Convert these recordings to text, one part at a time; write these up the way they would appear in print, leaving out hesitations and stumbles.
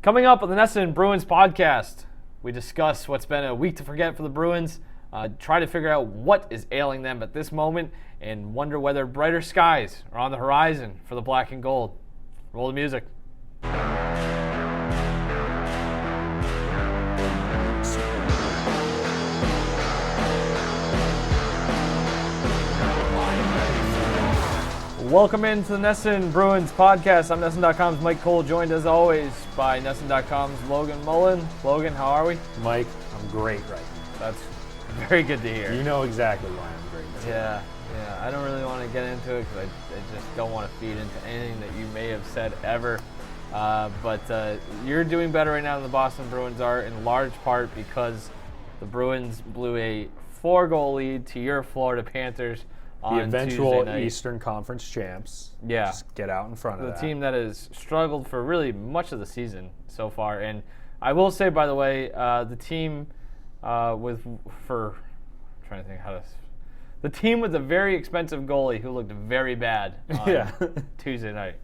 Coming up on the NESN Bruins Podcast, we discuss what's been a week to forget for the Bruins, try to figure out what is ailing them at this moment, and wonder whether brighter skies are on the horizon for the black and gold. Roll the music. Welcome into the NESN Bruins Podcast. I'm NESN.com's Mike Cole, joined as always by NESN.com's Logan Mullen. Logan, how are we? Mike, I'm great right now. That's very good to hear. You know exactly why I'm great. Yeah. I don't really want to get into it because I just don't want to feed into anything that you may have said ever. But you're doing better right now than the Boston Bruins are, in large part because the Bruins blew a 4-goal lead to your Florida Panthers. The eventual Eastern Conference champs. Yeah. Just get out in front of that. The team that has struggled for really much of the season so far. And I will say, by the way, the team the team with a very expensive goalie who looked very bad on Tuesday night.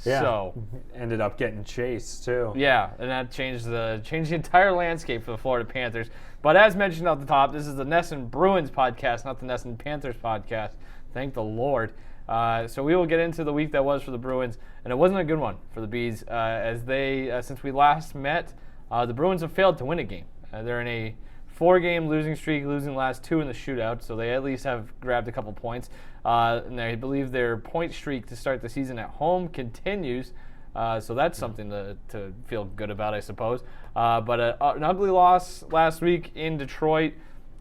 Yeah. So ended up getting chased too. Yeah, and that changed the entire landscape for the Florida Panthers. But as mentioned at the top, this is the NESN Bruins podcast, not the NESN Panthers podcast. Thank the Lord. So we will get into the week that was for the Bruins, and it wasn't a good one for the Bees, as they, since we last met, the Bruins have failed to win a game. They're in a 4-game losing streak, losing the last 2 in the shootout, so they at least have grabbed a couple points. And I believe their point streak to start the season at home continues, so that's something to feel good about, I suppose. But an ugly loss last week in Detroit,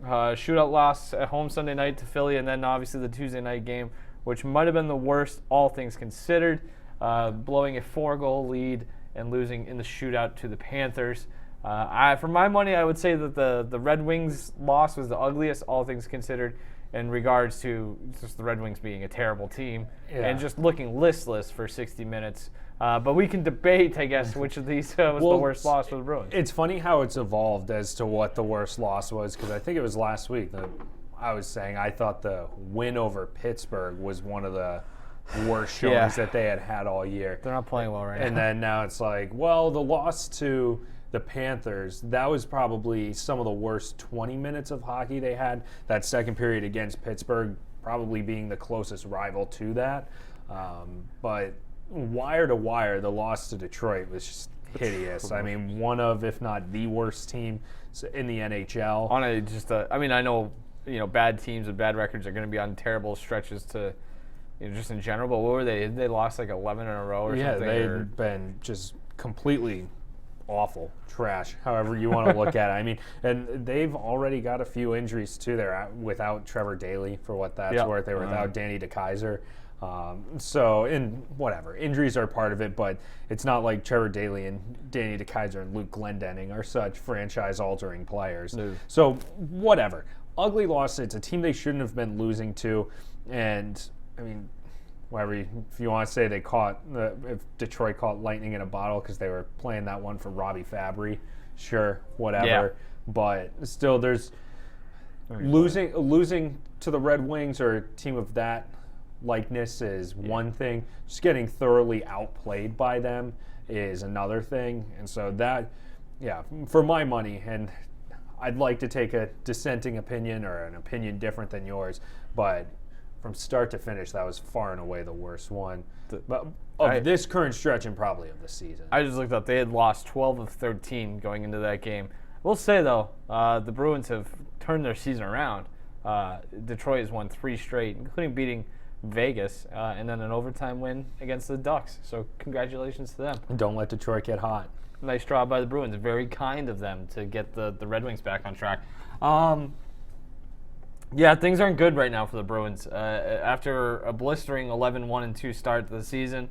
shootout loss at home Sunday night to Philly, and then obviously the Tuesday night game, which might have been the worst, all things considered, blowing a 4-goal lead and losing in the shootout to the Panthers. For my money, I would say that the Red Wings loss was the ugliest, all things considered, in regards to just the Red Wings being a terrible team and just looking listless for 60 minutes. But we can debate, I guess, which of these was the worst loss for the Bruins. It's funny how it's evolved as to what the worst loss was, because I think it was last week that I was saying I thought the win over Pittsburgh was one of the worst showings that they had all year. They're not playing well right now. And then now it's like, well, the loss to the Panthers, that was probably some of the worst 20 minutes of hockey they had. That second period against Pittsburgh probably being the closest rival to that. But wire to wire, the loss to Detroit was just hideous. I mean, one of, if not the worst team in the NHL. I know, bad teams with bad records are going to be on terrible stretches to, just in general. But what were they? They lost like 11 in a row or something. Yeah, they've been just completely awful, trash, however you want to look at it. I mean, and they've already got a few injuries too. They're without Trevor Daley, for what that's worth. They were without Danny DeKeyser. Whatever. Injuries are part of it, but it's not like Trevor Daley and Danny DeKeyser and Luke Glendening are such franchise-altering players. No. So, whatever. Ugly loss. It's a team they shouldn't have been losing to, and, I mean, whatever, if you want to say if Detroit caught lightning in a bottle because they were playing that one for Robbie Fabry, sure, whatever. Yeah. But still, there's losing to the Red Wings or a team of that likeness is one thing. Just getting thoroughly outplayed by them is another thing. And so that, for my money, and I'd like to take a dissenting opinion or an opinion different than yours, but from start to finish, that was far and away the worst one. This current stretch and probably of the season. I just looked up. They had lost 12 of 13 going into that game. We'll say, though, the Bruins have turned their season around. Detroit has won 3 straight, including beating Vegas, and then an overtime win against the Ducks. So congratulations to them. Don't let Detroit get hot. Nice job by the Bruins. Very kind of them to get the Red Wings back on track. Things aren't good right now for the Bruins. After a blistering 11-1-2 start to the season,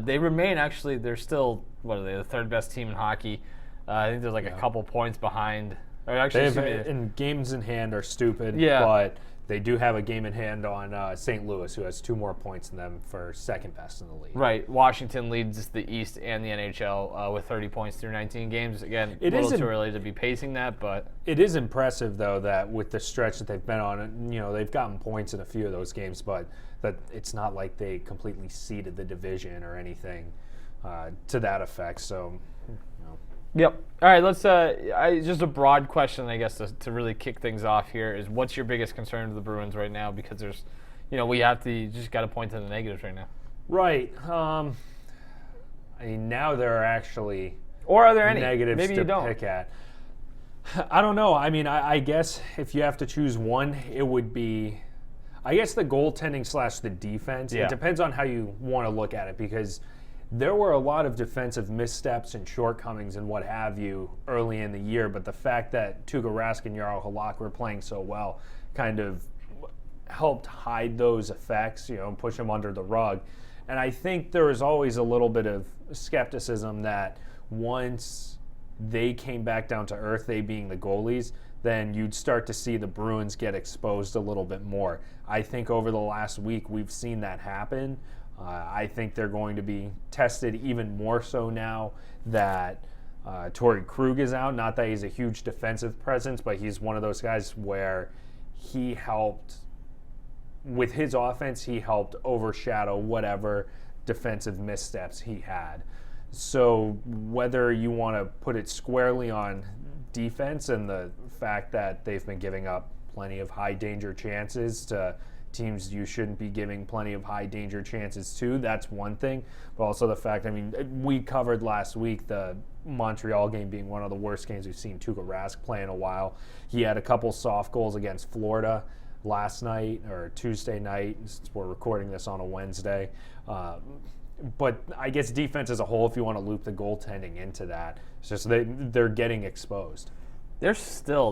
they remain they're still, the third best team in hockey. I think there's a couple points behind. And games in hand are stupid, but they do have a game in hand on St. Louis, who has 2 more points than them for second best in the league. Right. Washington leads the East and the NHL with 30 points through 19 games. Again, a little too early to be pacing that, but it is impressive, though, that with the stretch that they've been on, they've gotten points in a few of those games, but that it's not like they completely ceded the division or anything to that effect. So, Yep. All right, let's just a broad question, I guess, to really kick things off here is what's your biggest concern with the Bruins right now? Because there's, you just got to point to the negatives right now. Right. I mean, now there are actually or are there any negatives maybe to you don't pick at. I don't know. I mean, I guess if you have to choose one, it would be, I guess, the goaltending / the defense. Yeah. It depends on how you want to look at it, because there were a lot of defensive missteps and shortcomings and what have you early in the year, but the fact that Tuukka Rask and Jarl Halak were playing so well kind of helped hide those effects, and push them under the rug. And I think there was always a little bit of skepticism that once they came back down to earth, they being the goalies, then you'd start to see the Bruins get exposed a little bit more. I think over the last week we've seen that happen. I think they're going to be tested even more so now that Torrey Krug is out. Not that he's a huge defensive presence, but he's one of those guys where he helped, with his offense, he helped overshadow whatever defensive missteps he had. So whether you want to put it squarely on defense and the fact that they've been giving up plenty of high danger chances to teams you shouldn't be giving plenty of high danger chances to, that's one thing. But also the fact, I mean, we covered last week the Montreal game being one of the worst games we've seen Tuukka Rask play in a while. He had a couple soft goals against Florida last night or Tuesday night, since we're recording this on a Wednesday. But I guess defense as a whole, if you want to loop the goaltending into that, it's just they're getting exposed. They're still,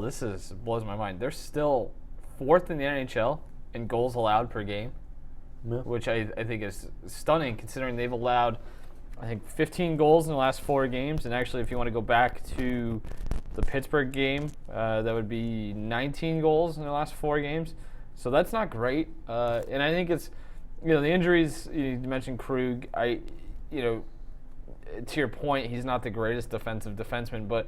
blows my mind, they're still 4th in the NHL in goals allowed per game, which I think is stunning considering they've allowed, I think, 15 goals in the last 4 games. And actually, if you want to go back to the Pittsburgh game, that would be 19 goals in the last 4 games. So that's not great. And I think it's, the injuries, you mentioned Krug. To your point, he's not the greatest defensive defenseman, but,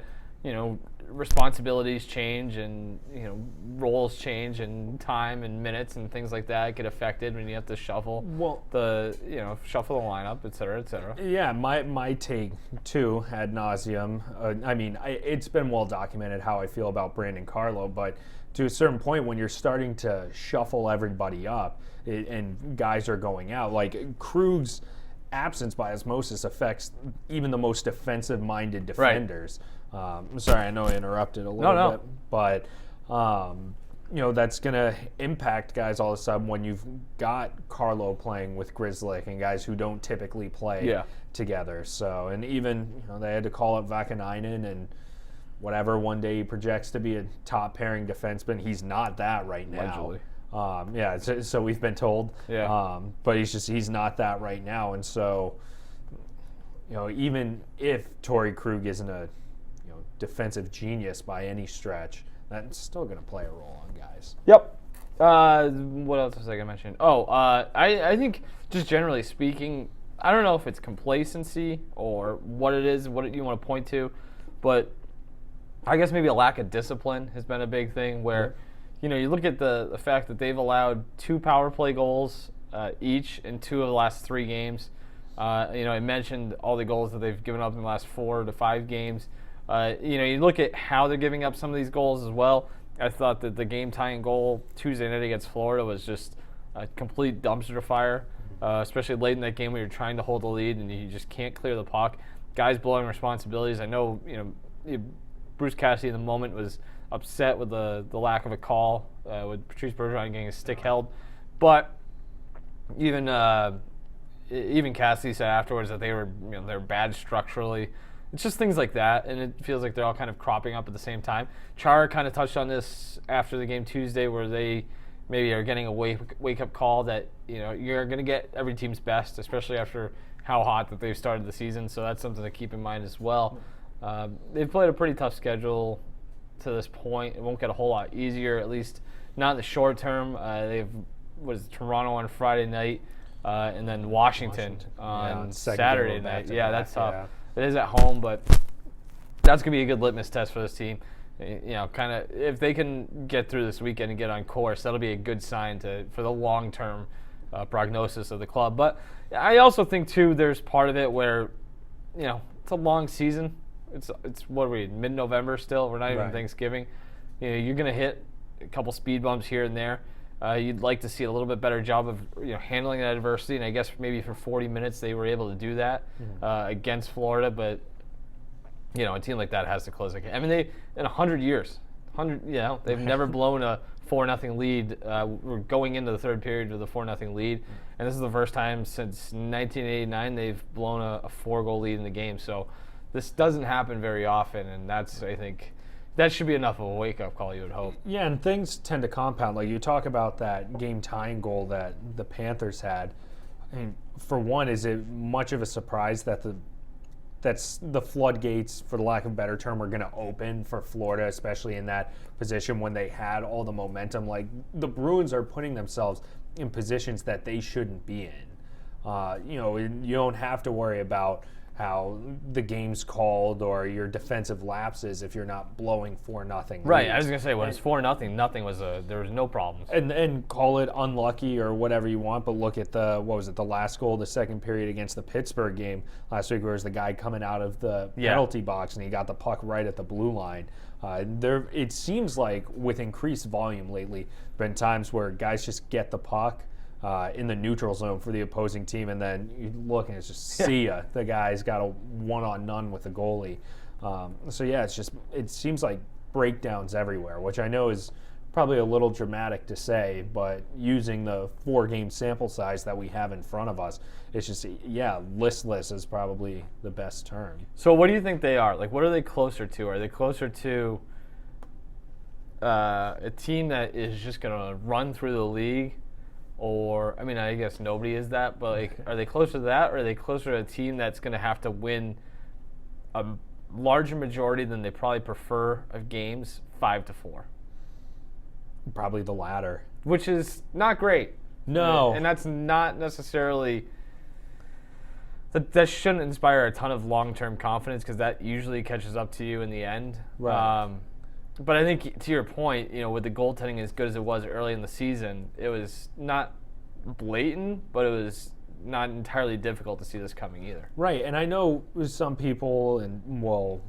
responsibilities change and, roles change and time and minutes and things like that get affected when you have to shuffle the lineup, et cetera, et cetera. Yeah, my take, too, ad nauseum. It's been well documented how I feel about Brandon Carlo, but to a certain point when you're starting to shuffle everybody up and guys are going out, like Krug's absence by osmosis affects even the most defensive-minded defenders. Right. I'm sorry, I know I interrupted a little bit, but that's going to impact guys all of a sudden when you've got Carlo playing with Grzelcyk and guys who don't typically play together. So, and even they had to call up Vakanainen and whatever. One day he projects to be a top pairing defenseman. He's not that right now. Allegedly. So we've been told. Yeah. But he's not that right now, and so even if Torrey Krug isn't a defensive genius by any stretch, that's still going to play a role on guys. Yep. What else was I going to mention? I think just generally speaking, I don't know if it's complacency or what it is, what you want to point to, but I guess maybe a lack of discipline has been a big thing where, you look at the fact that they've allowed 2 power play goals each in 2 of the last 3 games. I mentioned all the goals that they've given up in the last 4 to 5 games. You look at how they're giving up some of these goals as well. I thought that the game-tying goal Tuesday night against Florida was just a complete dumpster fire, especially late in that game when you're trying to hold the lead and you just can't clear the puck. Guys blowing responsibilities. I know, Bruce Cassidy in the moment was upset with the lack of a call with Patrice Bergeron getting his stick held, but even Cassidy said afterwards that they were they're bad structurally. It's just things like that, and it feels like they're all kind of cropping up at the same time. Chara kind of touched on this after the game Tuesday, where they maybe are getting a wake-up call that you're going to get every team's best, especially after how hot that they've started the season. So that's something to keep in mind as well. They've played a pretty tough schedule to this point. It won't get a whole lot easier, at least not in the short term. They've Toronto on Friday night, and then Washington on Saturday night. Yeah, that's tough. Yeah. It is at home, but that's going to be a good litmus test for this team. Kind of if they can get through this weekend and get on course, that'll be a good sign for the long-term prognosis of the club. But I also think, too, there's part of it where, it's a long season. It's what are we, mid-November still? We're not even Thanksgiving. You're going to hit a couple speed bumps here and there. You'd like to see a little bit better job of handling that adversity, and I guess maybe for 40 minutes they were able to do that against Florida. But a team like that has to close the game. I mean, they in 100 years, they've never blown a 4-0 lead. We're going into the third period with a 4-0 lead, and this is the first time since 1989 they've blown a 4-goal lead in the game. So this doesn't happen very often, and that's, I think, that should be enough of a wake-up call, you would hope. Yeah, and things tend to compound. Like you talk about that game-tying goal that the Panthers had. I mean, for one, is it much of a surprise that the floodgates, for the lack of a better term, are going to open for Florida, especially in that position when they had all the momentum? Like, the Bruins are putting themselves in positions that they shouldn't be in. You don't have to worry about how the game's called or your defensive lapses if you're not blowing 4-0. Right, I was going to say, when it's 4-0, there was no problems. And call it unlucky or whatever you want, but look at the last goal of the second period against the Pittsburgh game last week, where it was the guy coming out of the penalty box and he got the puck right at the blue line. It seems like with increased volume lately, been times where guys just get the puck in the neutral zone for the opposing team, and then you look and it's just see ya. The guy's got a one-on-none with the goalie. It seems like breakdowns everywhere, which I know is probably a little dramatic to say, but using the 4-game sample size that we have in front of us, it's just, listless is probably the best term. So what do you think they are? Like, what are they closer to? Are they closer to a team that is just going to run through the league? Or, I mean, I guess nobody is that, but like, are they closer to that, or are they closer to a team that's going to have to win a larger majority than they probably prefer of games, 5-4? Probably the latter. Which is not great. No. And that's not necessarily, that shouldn't inspire a ton of long-term confidence, because that usually catches up to you in the end. Right. But I think, to your point, with the goaltending as good as it was early in the season, it was not blatant, but it was not entirely difficult to see this coming either. Right, and I know some people will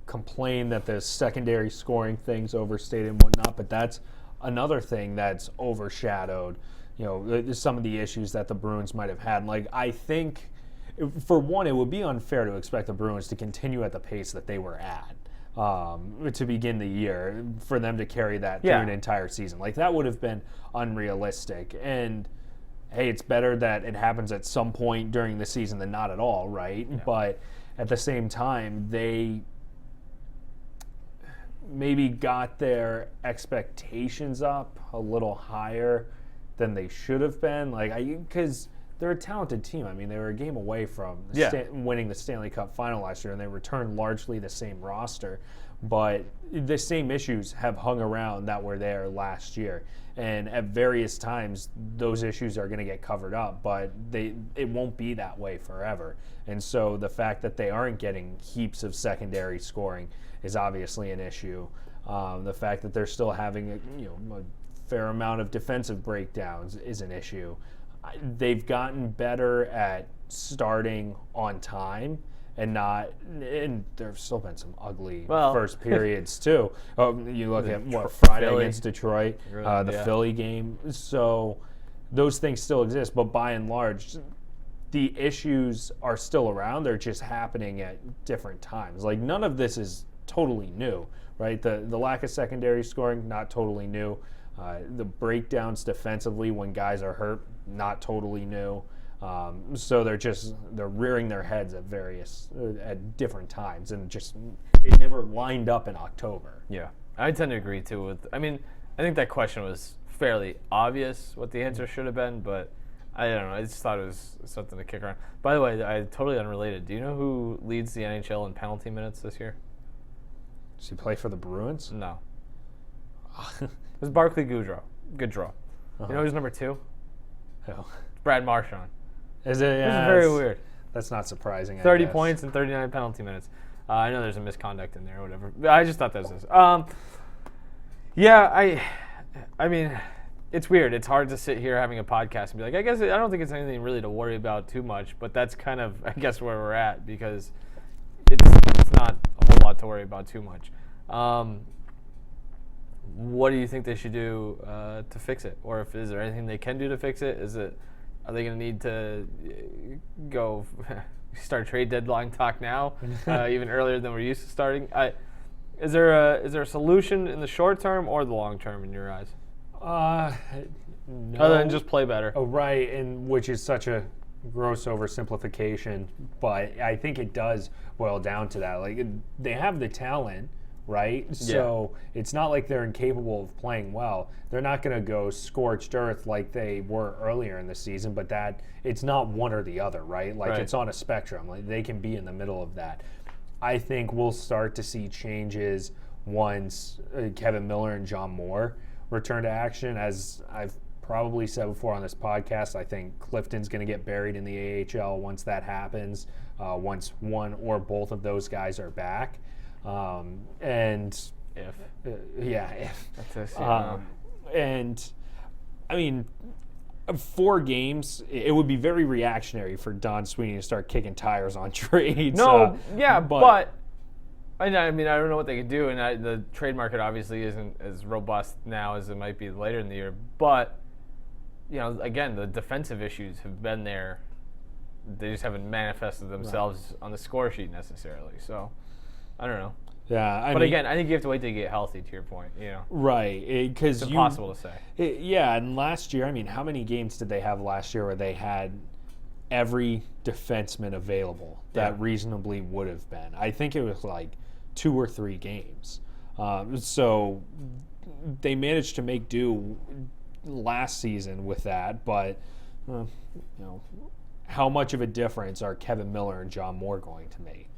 complain that the secondary scoring thing's overstated and whatnot, but that's another thing that's overshadowed, some of the issues that the Bruins might have had. Like, I think, for one, it would be unfair to expect the Bruins to continue at the pace that they were at. To begin the year, for them to carry that through an entire season. Like, that would have been unrealistic. And, hey, it's better that it happens at some point during the season than not at all, right? Yeah. But at the same time, they maybe got their expectations up a little higher than they should have been. Because they're a talented team. I mean, they were a game away from winning the Stanley Cup final last year, and they returned largely the same roster. But the same issues have hung around that were there last year. And at various times, those issues are going to get covered up, but it won't be that way forever. And so the fact that they aren't getting heaps of secondary scoring is obviously an issue. The fact that they're still having a fair amount of defensive breakdowns is an issue. They've gotten better at starting on time and there's still been some ugly first periods too. You look at Friday Philly against Detroit, the Philly game. So those things still exist, but by and large, the issues are still around. They're just happening at different times. Like, none of this is totally new, right? The lack of secondary scoring, not totally new. The breakdowns defensively when guys are hurt, not totally new. So they're rearing their heads at different times, and it never lined up in October. Yeah, I tend to agree too. I think that question was fairly obvious what the answer should have been, but I don't know. I just thought it was something to kick around. By the way, totally unrelated. Do you know who leads the NHL in penalty minutes this year? Does he play for the Bruins? No. It was Barclay Goodrow. You know who's number 2? Who? Brad Marchand. Is it? Yeah, this is very weird. That's not surprising. 30 points and 39 penalty minutes. I know there's a misconduct in there or whatever. But I just thought that was this. I mean, it's weird. It's hard to sit here having a podcast and be like, I don't think it's anything really to worry about too much. But that's kind of, I guess, where we're at, because it's not a worry about too much. What do you think they should do to fix it? Or is there anything they can do to fix it? Are they going to need to go start trade deadline talk now, even earlier than we're used to starting? Is there a solution in the short term or the long term in your eyes? No. Other than just play better. Oh, right, and which is such a gross oversimplification, but I think it does boil down to that. Like, they have the talent, right? Yeah. So it's not like they're incapable of playing well. They're not going to go scorched earth like they were earlier in the season, but that it's not one or the other, right? Like, It's on a spectrum. Like, they can be in the middle of that. I think we'll start to see changes once Kevin Miller and John Moore return to action. As I've probably said before on this podcast, I think Clifton's going to get buried in the AHL once that happens, once one or both of those guys are back. And if. If. And, I mean, 4 games, it would be very reactionary for Don Sweeney to start kicking tires on trades. No, but I mean, I don't know what they could do, and the trade market obviously isn't as robust now as it might be later in the year. But, again, the defensive issues have been there. They just haven't manifested themselves on the score sheet necessarily. So, I don't know. Yeah, again, I think you have to wait till you get healthy. To your point, right? Because it's impossible to say. And last year, I mean, how many games did they have last year where they had every defenseman available that reasonably would have been? I think it was like 2 or 3 games. So they managed to make do last season with that, but how much of a difference are Kevin Miller and John Moore going to make?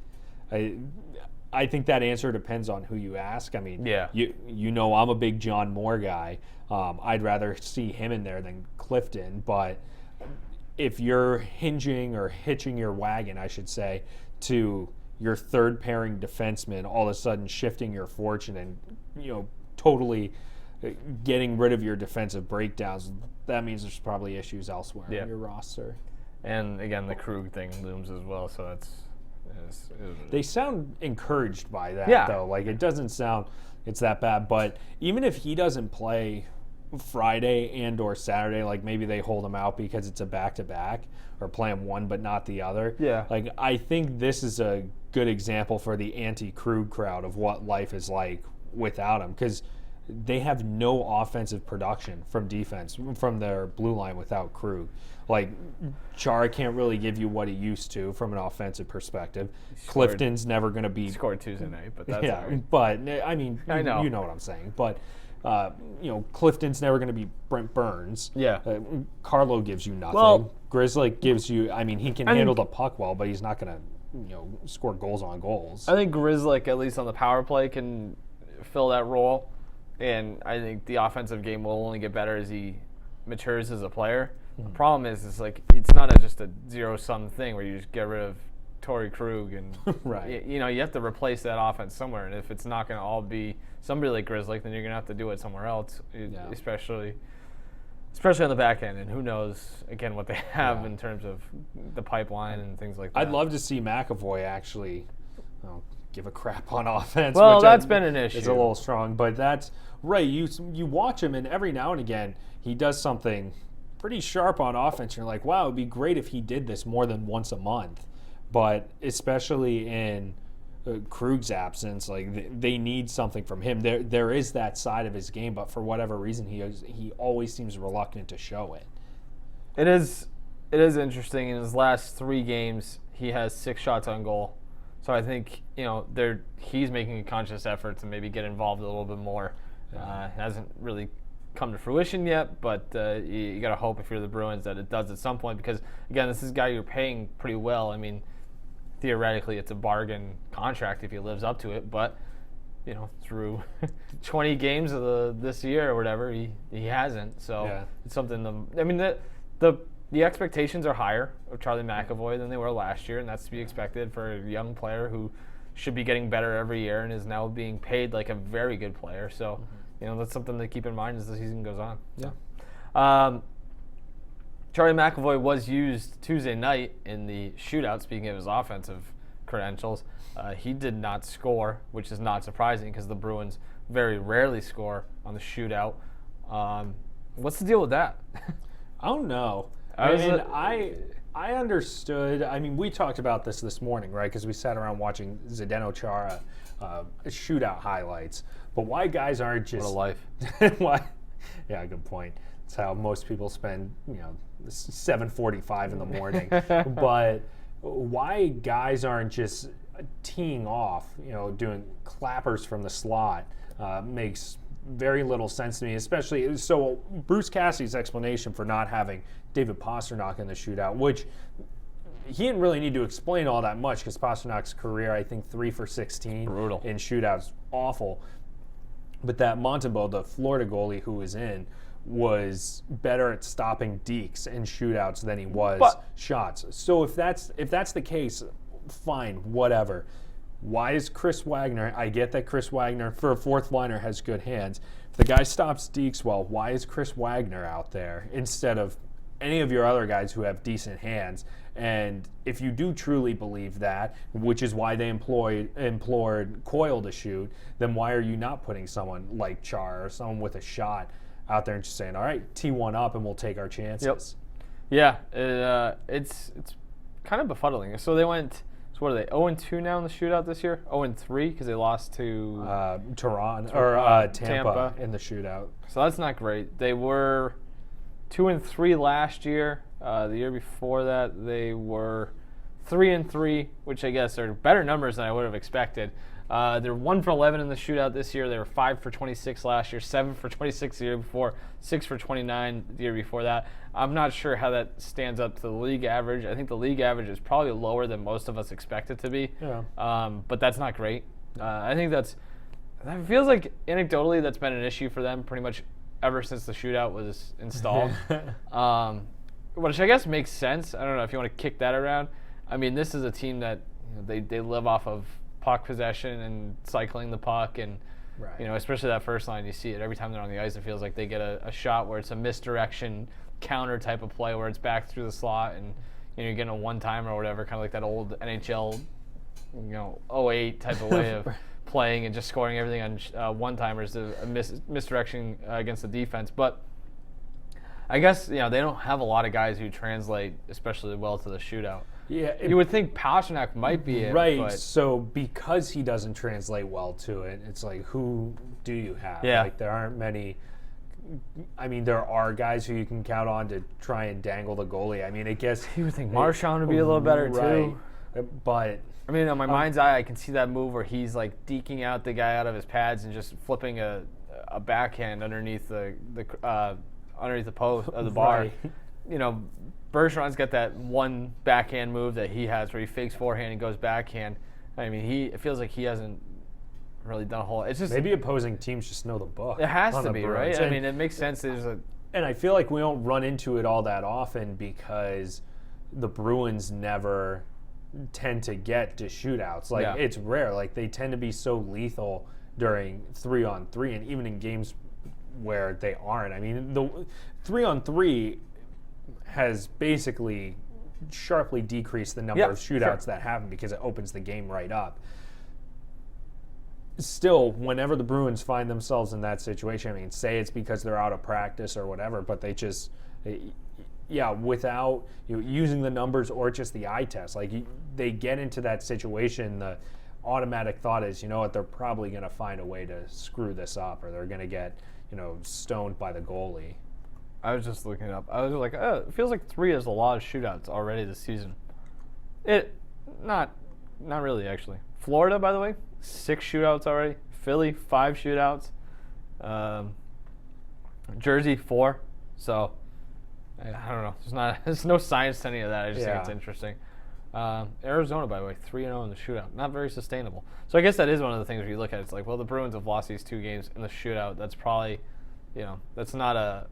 I think that answer depends on who you ask. I mean, I'm a big John Moore guy. I'd rather see him in there than Clifton. But if you're hinging or hitching your wagon, I should say, to your third pairing defenseman, all of a sudden shifting your fortune and totally getting rid of your defensive breakdowns, that means there's probably issues elsewhere in your roster. And again, the Krug thing looms as well. So that's. They sound encouraged by that, though. Like, it doesn't sound it's that bad. But even if he doesn't play Friday and or Saturday, like maybe they hold him out because it's a back-to-back or play him one but not the other. Yeah. Like, I think this is a good example for the anti-Krug crowd of what life is like without him, because they have no offensive production from defense, from their blue line without Krug. Like, Chara can't really give you what he used to from an offensive perspective. Clifton's never going to be... He scored Tuesday night, but that's all right. But, I mean, I know. You know what I'm saying. But, Clifton's never going to be Brent Burns. Yeah. Carlo gives you nothing. Well, Grzelcyk gives you... I mean, he can handle the puck well, but he's not going to, score goals on goals. I think Grzelcyk, at least on the power play, can fill that role. And I think the offensive game will only get better as he matures as a player. The problem is like it's not just a zero-sum thing where you just get rid of Torrey Krug and right. You have to replace that offense somewhere. And if it's not going to all be somebody like Grzelcyk, then you're going to have to do it somewhere else, especially on the back end. And who knows again what they have in terms of the pipeline and things like that. I'd love to see McAvoy actually give a crap on offense. Well, that's been an issue. It's a little strong, but that's right. You watch him, and every now and again he does something pretty sharp on offense. You're like, wow, it'd be great if he did this more than once a month. But especially in Krug's absence, like they need something from him. There is that side of his game, but for whatever reason, he always seems reluctant to show it. It is interesting. In his last 3 games, he has 6 shots on goal. So I think he's making a conscious effort to maybe get involved a little bit more. Hasn't really come to fruition yet, but you got to hope if you're the Bruins that it does at some point, because again, this is a guy you're paying pretty well. I mean, theoretically it's a bargain contract if he lives up to it, but through 20 games of this year or whatever, he hasn't. So it's something. I mean, the expectations are higher of Charlie McAvoy than they were last year, and that's to be expected for a young player who should be getting better every year and is now being paid like a very good player. So. That's something to keep in mind as the season goes on. Yeah. Charlie McAvoy was used Tuesday night in the shootout, speaking of his offensive credentials. He did not score, which is not surprising because the Bruins very rarely score on the shootout. What's the deal with that? I don't know. I understood. I mean, we talked about this morning, right? Because we sat around watching Zdeno Chara shootout highlights. But why guys aren't just... What a life. Why? Yeah, good point. That's how most people spend, 7:45 in the morning. But why guys aren't just teeing off, doing clappers from the slot makes very little sense to me, especially so Bruce Cassidy's explanation for not having David Pastrnak in the shootout, which he didn't really need to explain all that much because Pasternak's career, I think 3 for 16 Brutal. in shootouts, awful. But that Montembeault, the Florida goalie who was in, was better at stopping dekes in shootouts than he was shots. So if that's the case, fine, whatever. Why is Chris Wagner? I get that Chris Wagner, for a fourth liner, has good hands. If the guy stops dekes well, why is Chris Wagner out there instead of any of your other guys who have decent hands? And if you do truly believe that, which is why they implored Coyle to shoot, then why are you not putting someone like Char or someone with a shot out there and just saying, all right, T1 up and we'll take our chances? Yep. Yeah, it's kind of befuddling. So they went... What are they, 0-2 now in the shootout this year? 0-3 because they lost to Tampa in the shootout. So that's not great. They were 2-3 last year. The year before that, they were 3-3, which I guess are better numbers than I would have expected. They're 1 for 11 in the shootout this year. They were 5 for 26 last year, 7 for 26 the year before, 6 for 29 the year before that. I'm not sure how that stands up to the league average. I think the league average is probably lower than most of us expect it to be. Yeah. But that's not great. I think that feels like anecdotally that's been an issue for them pretty much ever since the shootout was installed. Which I guess makes sense. I don't know if you want to kick that around. I mean, this is a team that they live off of puck possession and cycling the puck, and right. Especially that first line, you see it every time they're on the ice. It feels like they get a shot where it's a misdirection counter type of play where it's back through the slot, and you're getting a one-timer or whatever, kind of like that old NHL 08 type of way of playing and just scoring everything on one-timers, a misdirection against the defense. But I guess they don't have a lot of guys who translate especially well to the shootout. Yeah, you would think Pastrnak might be it. Right, but so because he doesn't translate well to it, it's like, who do you have? Yeah. Like, there aren't many. I mean, there are guys who you can count on to try and dangle the goalie. I mean, I guess you would think Marchand would be a little better too. But I mean, on my mind's eye, I can see that move where he's like deking out the guy out of his pads and just flipping a backhand underneath the post of the bar. Right. Bergeron's got that one backhand move that he has where he fakes forehand and goes backhand. I mean, it feels like he hasn't really done a whole. It's just maybe opposing teams just know the book. It has to be, Bruins. right? I mean, it makes sense. And I feel like we don't run into it all that often because the Bruins never tend to get to shootouts. Like, it's rare. Like, they tend to be so lethal during 3-on-3, and even in games where they aren't. I mean, the 3-on-3 has basically sharply decreased the number of shootouts that happen because it opens the game right up. Still, whenever the Bruins find themselves in that situation, I mean, say it's because they're out of practice or whatever, but they just, without using the numbers or just the eye test, like they get into that situation, the automatic thought is, they're probably going to find a way to screw this up, or they're going to get, stoned by the goalie. I was just looking it up. I was like, it feels like 3 is a lot of shootouts already this season. Not really, actually. Florida, by the way, 6 shootouts already. Philly, 5 shootouts. Jersey, 4. So, I don't know. There's no science to any of that. I just think it's interesting. Arizona, by the way, 3-0 in the shootout. Not very sustainable. So I guess that is one of the things where you look at it. It's like, well, the Bruins have lost these 2 games in the shootout. That's probably, that's not a...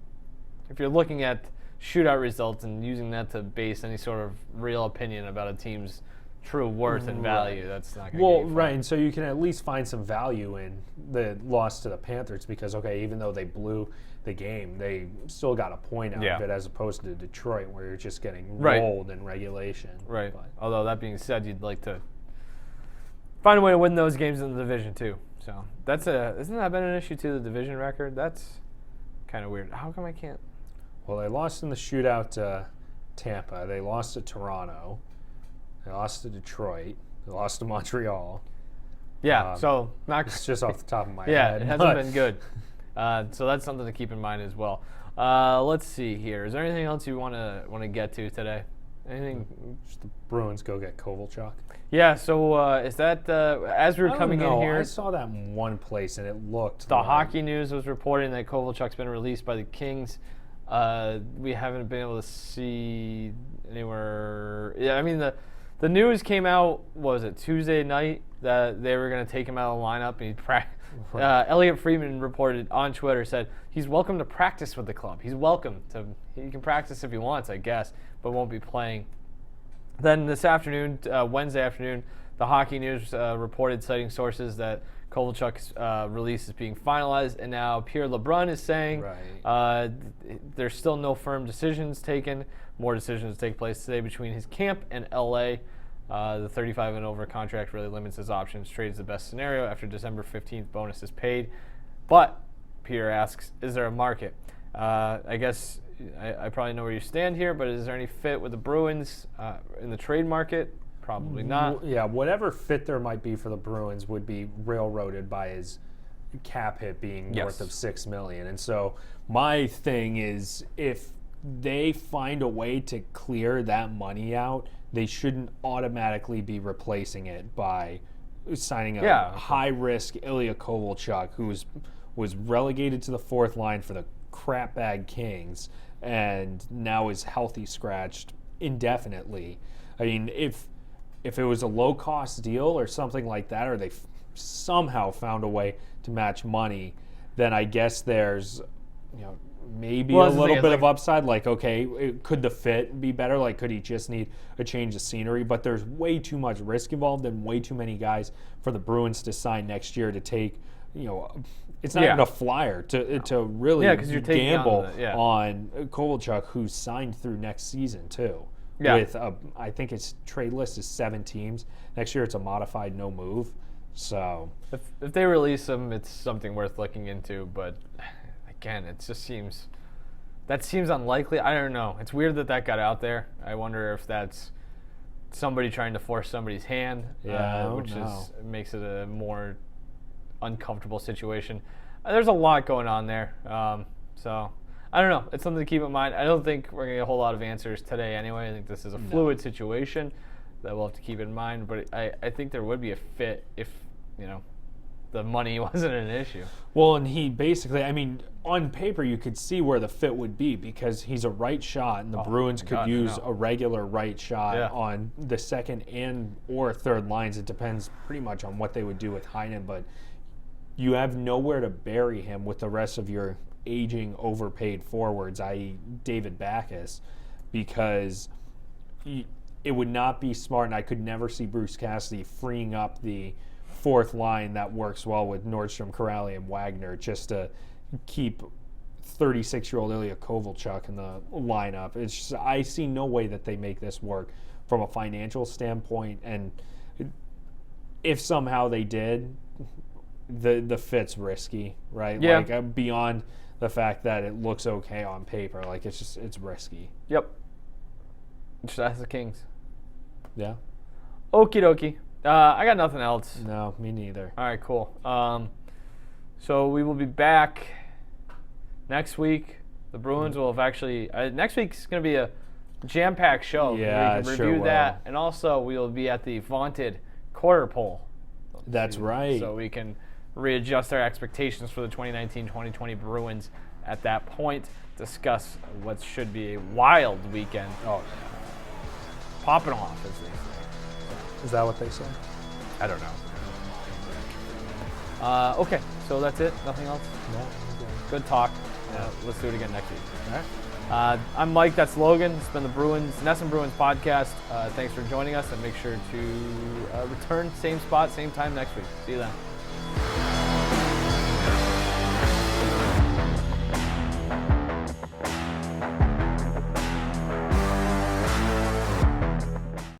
If you're looking at shootout results and using that to base any sort of real opinion about a team's true worth and value, that's not going to get you far. And so you can at least find some value in the loss to the Panthers because, even though they blew the game, they still got a point out of it as opposed to Detroit where you're just getting rolled in regulation. Right. Although that being said, you'd like to find a way to win those games in the division too. So isn't that been an issue too? The division record. That's kind of weird. How come I can't? Well, they lost in the shootout to Tampa. They lost to Toronto. They lost to Detroit. They lost to Montreal. Yeah, so it's just off the top of my head. Yeah, it hasn't been good. So that's something to keep in mind as well. Let's see here. Is there anything else you want to get to today? Anything? Just the Bruins go get Kovalchuk. Yeah. So is that as we were coming in here? I saw that in one place and it looked. The Hockey News was reporting that Kovalchuk's been released by the Kings. We haven't been able to see anywhere. Yeah, I mean the news came out. What was it, Tuesday night, that they were going to take him out of the lineup, and Elliot Friedman reported on Twitter, said he's welcome to practice with the club. He can practice if he wants, I guess, but won't be playing. Then this afternoon, Wednesday afternoon, the Hockey News reported, citing sources, that Kovalchuk's release is being finalized, and now Pierre LeBrun is saying there's still no firm decisions taken. More decisions take place today between his camp and LA. The 35 and over contract really limits his options. Trade is the best scenario after December 15th bonus is paid. But Pierre asks, is there a market? I guess I probably know where you stand here, but is there any fit with the Bruins in the trade market? Probably not. Yeah, whatever fit there might be for the Bruins would be railroaded by his cap hit being north of $6 million. And so my thing is, if they find a way to clear that money out, they shouldn't automatically be replacing it by signing a high-risk Ilya Kovalchuk, who was relegated to the fourth line for the crapbag Kings and now is healthy scratched indefinitely. I mean, if it was a low-cost deal or something like that, or they somehow found a way to match money, then I guess there's, maybe a little bit of upside. Like, okay, could the fit be better? Like, could he just need a change of scenery? But there's way too much risk involved and way too many guys for the Bruins to sign next year to take, it's not even a flyer to really gamble on Kovalchuk, who's signed through next season too. Yeah. With I think its trade list is 7 teams. Next year it's a modified no move. So if they release him, it's something worth looking into. But again, it just seems unlikely. I don't know. It's weird that got out there. I wonder if that's somebody trying to force somebody's hand, which makes it a more uncomfortable situation. There's a lot going on there. So I don't know. It's something to keep in mind. I don't think we're going to get a whole lot of answers today anyway. I think this is a fluid situation that we'll have to keep in mind. But I think there would be a fit if, the money wasn't an issue. Well, and he basically, on paper you could see where the fit would be because he's a right shot, and the Bruins could use a regular right shot on the second and or third lines. It depends pretty much on what they would do with Heinen, but you have nowhere to bury him with the rest of your aging, overpaid forwards, i.e. David Backes, because it would not be smart, and I could never see Bruce Cassidy freeing up the fourth line that works well with Nordstrom, Corrali, and Wagner just to keep 36-year-old Ilya Kovalchuk in the lineup. It's just, I see no way that they make this work from a financial standpoint, and if somehow they did, the fit's risky, right? Yeah. Like, beyond the fact that it looks okay on paper, like it's risky. Yep. Just ask the Kings. Yeah. Okie dokie. I got nothing else. No, me neither. All right, cool. So we will be back next week. The Bruins will have actually next week's going to be a jam-packed show. Yeah, we can review that, and also we will be at the vaunted quarter pole. That's right. So we can readjust our expectations for the 2019-2020 Bruins at that point. Discuss what should be a wild weekend. Oh, popping off, as they say. Is that what they say? I don't know. Okay, so that's it. Nothing else? No. Good talk. Let's do it again next week. All right. I'm Mike. That's Logan. It's been the NESN Bruins Podcast. Thanks for joining us, and make sure to return same spot, same time next week. See you then.